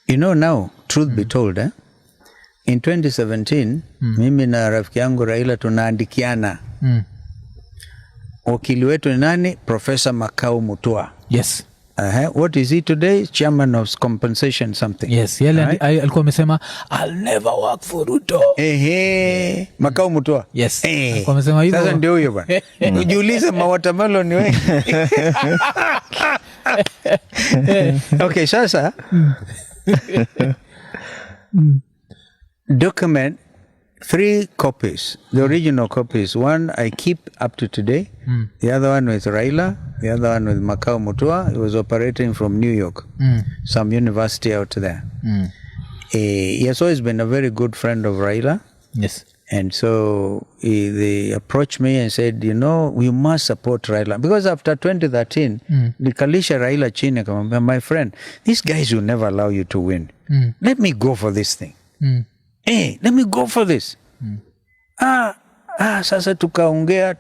You know now, truth be told, in 2017, mimi na rafiki yangu Raila tunaandikiana. Wakili wetu ni nani? Professor Makau Mutua. Yes. What is he today? Chairman of compensation something. Yes. Yale alikuwa amesema I'll never work for Ruto. Makau Mutua. Yes. Alikuwa amesema hivyo. Sasa ndio huyo bwana. Ujiulize watermelon ni wengi. Okay, sasa document 3 copies, the original copies. One I keep up to today, the other one with Raila, the other one with Makau Mutua. He was operating from New York, some university out there. He has always been a very good friend of Raila. Yes. And so they approached me and said, you know, we must support Raila. Because after 2013, nikalisha Raila chini akamwambia, my friend, these guys will never allow you to win. Let me go for this thing. Hey, let me go for this. Sasa tukaongea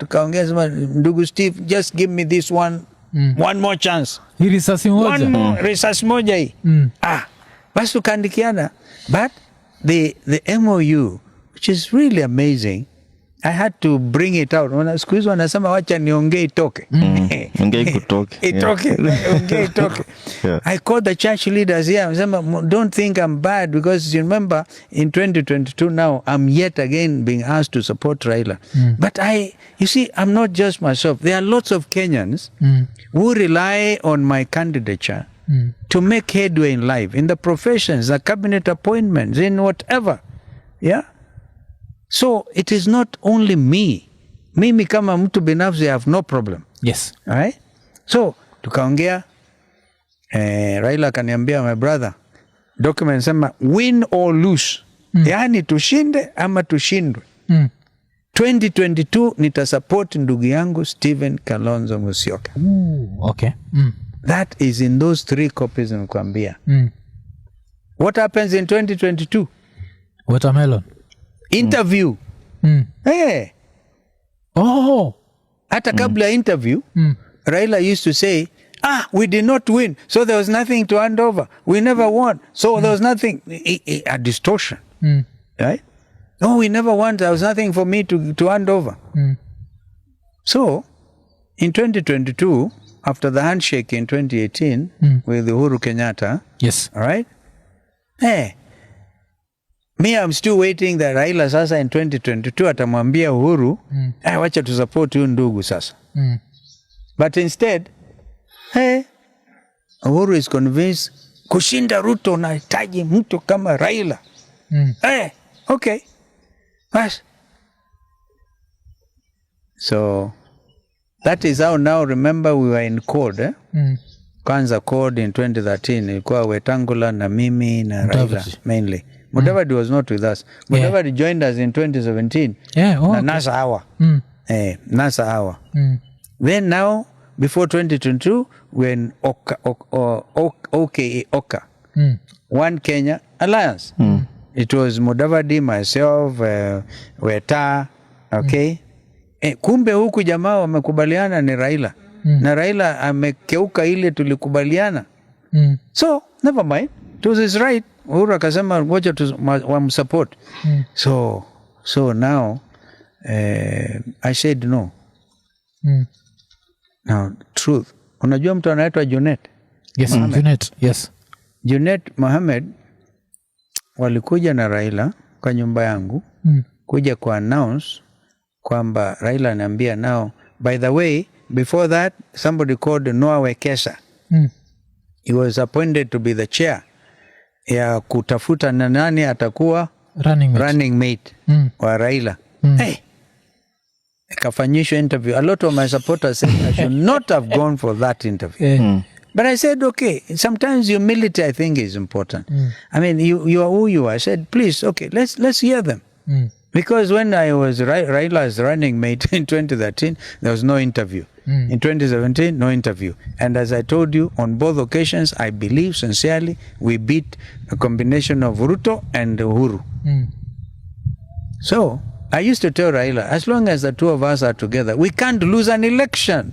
sema, ndugu Steve, just give me this one more chance. Hii risasi moja. One more, risasi moja hii. Basi tukaandikiana. But the MOU, which is really amazing, I had to bring it out. Siku hizi wanasema wacha niongee itoke. Ongea ikutoke. Itoke. Ongea itoke. I called the church leaders here. Don't think I'm bad, because you remember in 2022 now, I'm yet again being asked to support Raila. But you see, I'm not just myself. There are lots of Kenyans who rely on my candidature to make headway in life, in the professions, the cabinet appointments, in whatever. Yeah? So it is not only me. Mimi kama mtu binafsi, I have no problem. Yes. Right? So tukaongea, Raila kaniambia, my brother, document sema win or lose. Yaani tushinde ama tushindwe. 2022 nitasupport ndugu yangu Stephen Kalonzo Musyoka. Okay. That is in those 3 copies nikuambia. What happens in 2022? Watermelon. Interview. Hey. Oh. Hata kabla ya interview, Raila used to say, we did not win, so there was nothing to hand over. We never won, so there was nothing. A distortion. Right? No, we never won, there was nothing for me to hand over. So, in 2022, after the handshake in 2018 with Uhuru Kenyatta, yes, all right? Hey. Me, I'm still waiting that Raila sasa in 2022 atamwambia Uhuru, wacha tu support huyu ndugu sasa. But instead, Uhuru is convinced kushinda Ruto unahitaji mtu kama Raila. Okay. Bas. So, that is how now, remember we were in CORD. Kwanza CORD in 2013, ilikuwa Wetangula na mimi na Raila mainly. Mudavadi was not with us. Mudavadi joined us in 2017. Na NASA Hawa. NASA Hawa. Then now, before 2022, we're in Oka. One Kenya Alliance. It was Mudavadi, myself, Weta, okay? Kumbe huku jamaa wamekubaliana ni Raila. Na Raila amekeuka ile tulikubaliana. So, never mind. It was his right. Uhuru akasema ngoja wamsupport. So now I said no. Now truth. Unajua mtu anaitwa Junet? Yes, Junet. Yes. Junet Mohamed walikuja na Raila kwa nyumba yangu kuja ku announce kwamba Raila ananiambia now, by the way, before that somebody called Noah Wekesa. He was appointed to be the chair ya kutafuta na nani atakuwa running mate wa Raila. Kafanyishwa interview. A lot of my supporters said I should not have gone for that interview. But I said, okay, sometimes humility I think is important. I mean, you are who you are. I said, please, okay, let's hear them. Because when I was Raila's running mate in 2013, there was no interview. In 2017, no interview. And as I told you, on both occasions, I believe sincerely we beat a combination of Ruto and Uhuru. So, I used to tell Raila, as long as the two of us are together, we can't lose an election.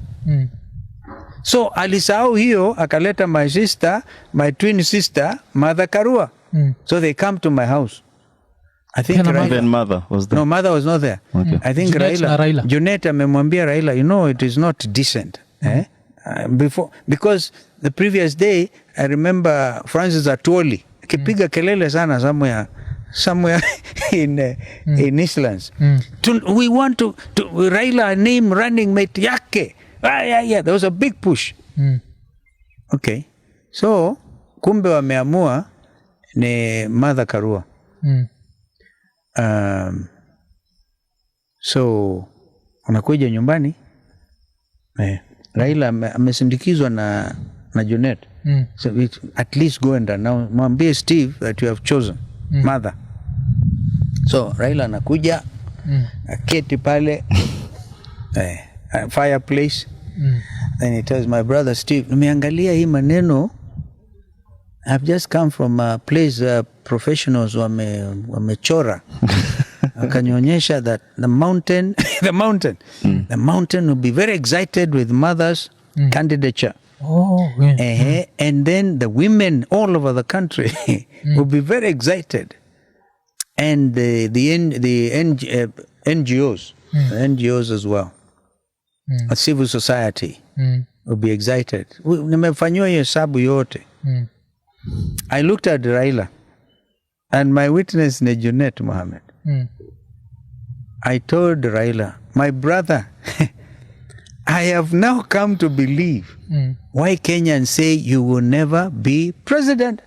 So alisahau hiyo, akaleta my twin sister, Mother Karua. So they come to my house. I think Then mother was there. No, mother was not there. Okay. I think Raila. Junet amemwambia Raila, it is not decent. Because the previous day, I remember Francis Atwoli akipiga kelele sana somewhere in Eastlands. We want to Raila name running mate yake. Yeah. There was a big push. Okay. So, kumbe wameamua ni Mother Karua. So, unakuja nyumbani. Raila amesindikizwa na Junet. So at least go and now mwambie Steve that you have chosen Mother. So Raila anakuja aketi pale fireplace. Then he tells my brother Steve, nimeangalia hii maneno. I've just come from a place professionals wamechora. Akanionyesha that the mountain will be very excited with Mother's candidature. Oh, yeah. And then the women all over the country will be very excited. And the NGOs as well, a civil society will be excited. Nimefanyiwa hiyo hesabu yote. I looked at Raila and my witness ni Junet Mohammed. I told Raila, my brother, I have now come to believe why Kenyans say you will never be president.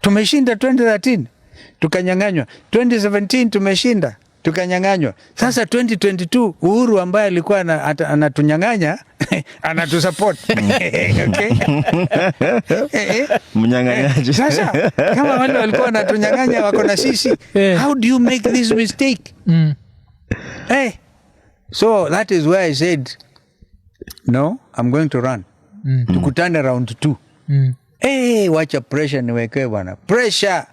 Tumeshinda 2013, tukanyang'anywa. 2017 tumeshinda, tukanyang'anywa. Sasa 2022 Uhuru ambaye alikuwa anatunyang'anya anatusupport. Okay? Mnyang'anyaji. Sasa kama wale walikuwa wanatunyang'anya wako na sisi, how do you make this mistake? So that is where I said, no, I'm going to run. Tukutane round 2. Wacha pressure niwekewe bwana. Pressure.